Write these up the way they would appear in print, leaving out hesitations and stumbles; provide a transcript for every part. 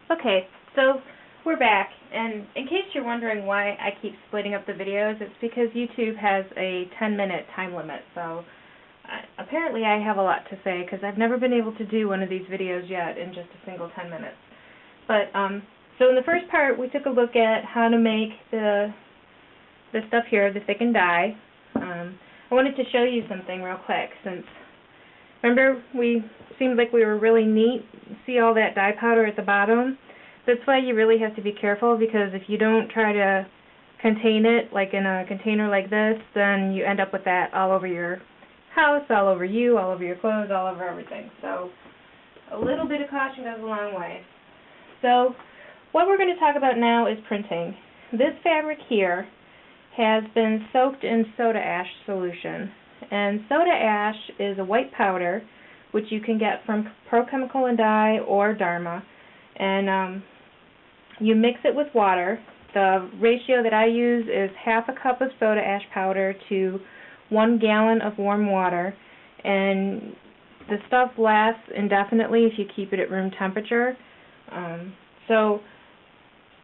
Okay, so we're back, and in case you're wondering why I keep splitting up the videos, it's because YouTube has a 10-minute time limit, so apparently I have a lot to say because I've never been able to do one of these videos yet in just a single 10 minutes. But, so in the first part we took a look at how to make the stuff here, the thickened dye. I wanted to show you something real quick since, remember, seemed like we were really neat. See all that dye powder at the bottom? That's why you really have to be careful, because if you don't try to contain it, like in a container like this, then you end up with that all over your house, all over you, all over your clothes, all over everything. So a little bit of caution goes a long way. So what we're going to talk about now is printing. This fabric here has been soaked in soda ash solution. And soda ash is a white powder which you can get from Pro Chemical and Dye or Dharma. And you mix it with water. The ratio that I use is half a cup of soda ash powder to 1 gallon of warm water. And the stuff lasts indefinitely if you keep it at room temperature. So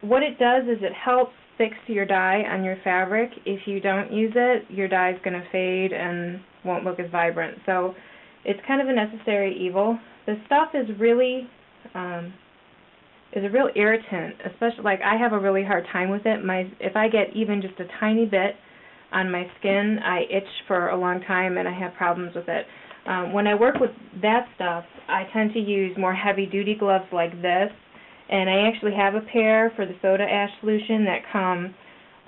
what it does is it helps fix your dye on your fabric. If you don't use it, your dye is going to fade and won't look as vibrant. So it's kind of a necessary evil. The stuff is really is a real irritant, especially, like, I have a really hard time with it. If I get even just a tiny bit on my skin, I itch for a long time and I have problems with it. When I work with that stuff, I tend to use more heavy-duty gloves like this, and I actually have a pair for the soda ash solution that come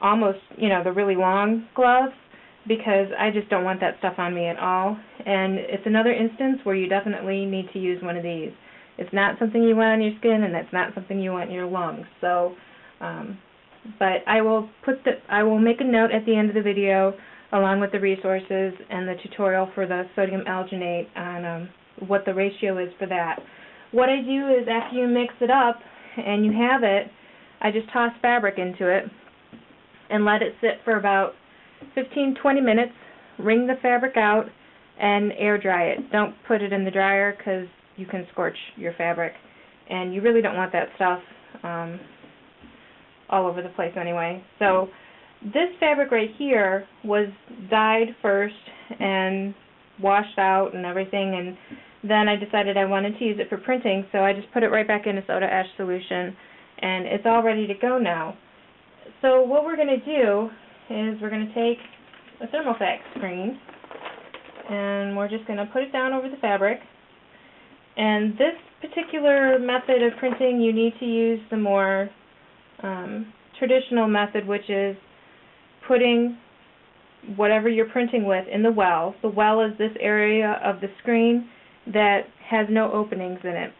almost, the really long gloves, because I just don't want that stuff on me at all. And it's another instance where you definitely need to use one of these. It's not something you want on your skin, and it's not something you want in your lungs. So, but I will make a note at the end of the video, along with the resources and the tutorial for the sodium alginate on what the ratio is for that. What I do is, after you mix it up and you have it, I just toss fabric into it and let it sit for about 15-20 minutes, wring the fabric out, and air dry it. Don't put it in the dryer because you can scorch your fabric, and you really don't want that stuff all over the place anyway. So this fabric right here was dyed first and washed out and everything, and then I decided I wanted to use it for printing, so I just put it right back in a soda ash solution, and it's all ready to go now. So what we're going to do is we're going to take a Thermofax screen, and we're just going to put it down over the fabric. And this particular method of printing, you need to use the more traditional method, which is putting whatever you're printing with in the well. The well is this area of the screen that has no openings in it,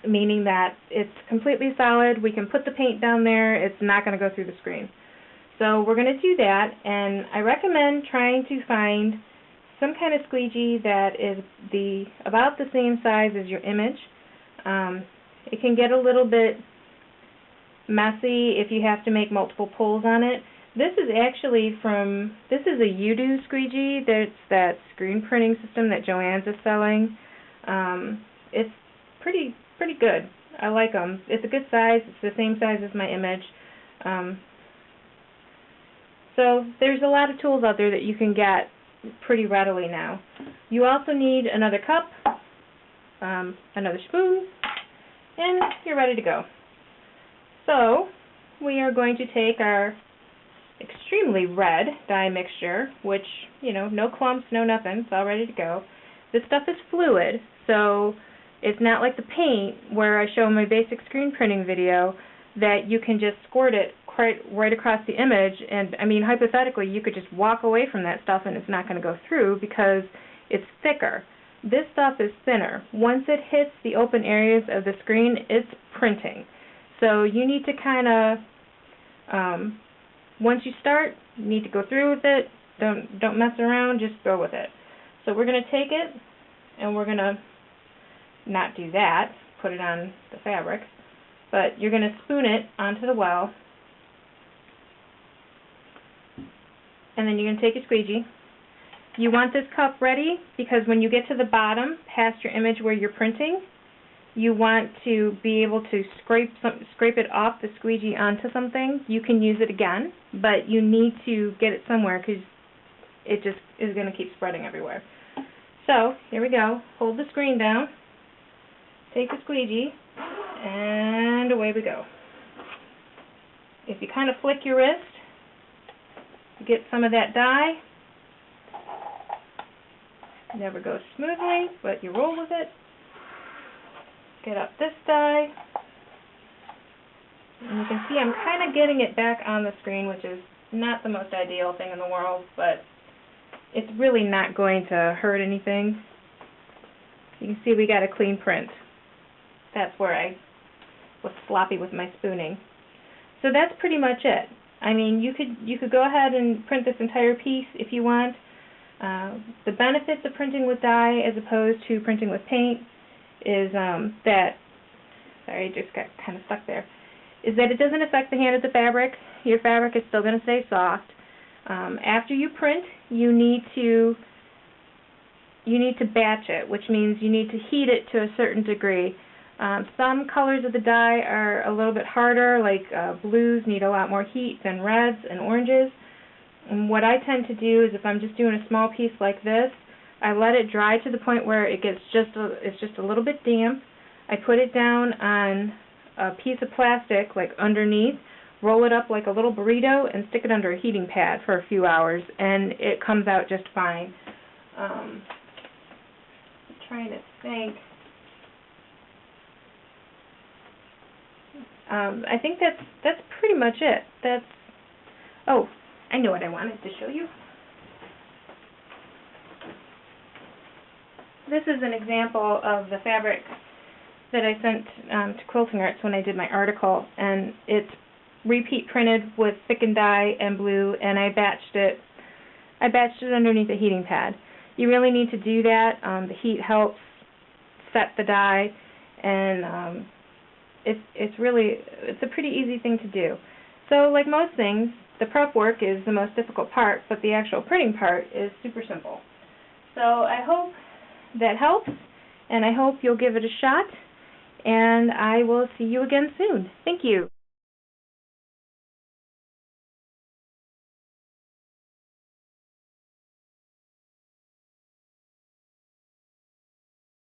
meaning that it's completely solid. We can put the paint down there. It's not going to go through the screen. So we're going to do that, and I recommend trying to find some kind of squeegee that is about the same size as your image. It can get a little bit messy if you have to make multiple pulls on it. This is actually this is a UDO squeegee. That's that screen printing system that Joann's is selling. It's pretty good. I like them. It's a good size. It's the same size as my image. So there's a lot of tools out there that you can get pretty readily now. You also need another cup, another spoon, and you're ready to go. So we are going to take our extremely red dye mixture, which, no clumps, no nothing, it's all ready to go. This stuff is fluid, so it's not like the paint where I show in my basic screen printing video that you can just squirt it right across the image, and I mean, hypothetically, you could just walk away from that stuff and it's not going to go through because it's thicker. This stuff is thinner. Once it hits the open areas of the screen, it's printing. So you need to kind of, once you start, you need to go through with it. Don't mess around, just go with it. So we're going to take it, and we're going to not do that, put it on the fabric, but you're going to spoon it onto the well, and then you're going to take your squeegee. You want this cup ready because when you get to the bottom, past your image where you're printing, you want to be able to scrape it off the squeegee onto something, you can use it again, but you need to get it somewhere because it just is going to keep spreading everywhere. So, here we go. Hold the screen down, take the squeegee, and away we go. If you kind of flick your wrist, you get some of that dye. Never goes smoothly, but you roll with it. Get up this dye. And you can see I'm kind of getting it back on the screen, which is not the most ideal thing in the world, but it's really not going to hurt anything. You can see we got a clean print. That's where I was sloppy with my spooning. So that's pretty much it. I mean, you could go ahead and print this entire piece if you want. The benefits of printing with dye as opposed to printing with paint is that, sorry, I just got kind of stuck there, is that it doesn't affect the hand of the fabric. Your fabric is still going to stay soft. After you print, you need to batch it, which means you need to heat it to a certain degree. Some colors of the dye are a little bit harder, like blues need a lot more heat than reds and oranges. And what I tend to do is if I'm just doing a small piece like this, I let it dry to the point where it's just a little bit damp. I put it down on a piece of plastic, like underneath, roll it up like a little burrito, and stick it under a heating pad for a few hours, and it comes out just fine. I'm trying to think. I think that's pretty much it. Oh, I know what I wanted to show you. This is an example of the fabric that I sent to Quilting Arts when I did my article, and it's repeat printed with thickened dye and blue, and I batched it underneath a heating pad. You really need to do that. The heat helps set the dye, and it's a pretty easy thing to do. So, like most things, the prep work is the most difficult part, but the actual printing part is super simple. So I hope that helps, and I hope you'll give it a shot, and I will see you again soon. Thank you.